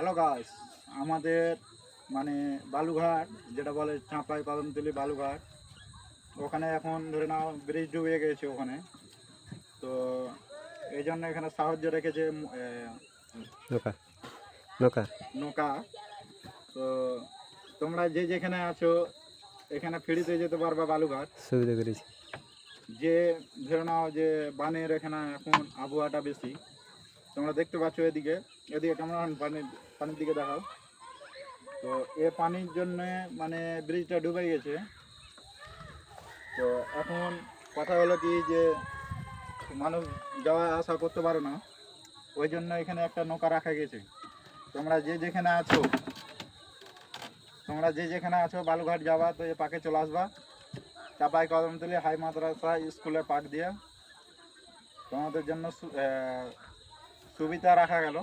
Hello guys, আমাদের মানে বালুঘাট যেটা বলে চাঁপাই কদমতলি বালুঘাট, ওখানে এখন ধরে নাও ব্রিজ ডুবে গেছে ওখানে। তো এই জন্য এখানে সাহায্য রেখেছে নৌকা নৌকা নৌকা। তো তোমরা যে যেখানে আছো এখানে ফেরিতে যেতে পারবা বালুঘাট। সুবিধা করেছি। যে ধরে নাও যে বানের এখানে এখন আবহাওয়াটা বেশি, তোমরা দেখতে পাচ্ছ এদিকে এদিকে ক্যামেরা পানির দিকে দেখাও। তো এ পানির জন্যে মানে ব্রিজটা ডুবে গেছে। তো এখন কথা হলো কি যে মানুষ যাওয়া আসা করতে পারে না, ওই জন্য এখানে একটা নৌকা রাখা গেছে। তোমরা যে যেখানে আছো বালুঘাট যাবা তো এ পাকে চলে আসবা, চাপাই কদমতলি হাই মাদ্রাসা স্কুলের পাক দিয়ে তোমাদের জন্য সুবিধা রাখা গেল।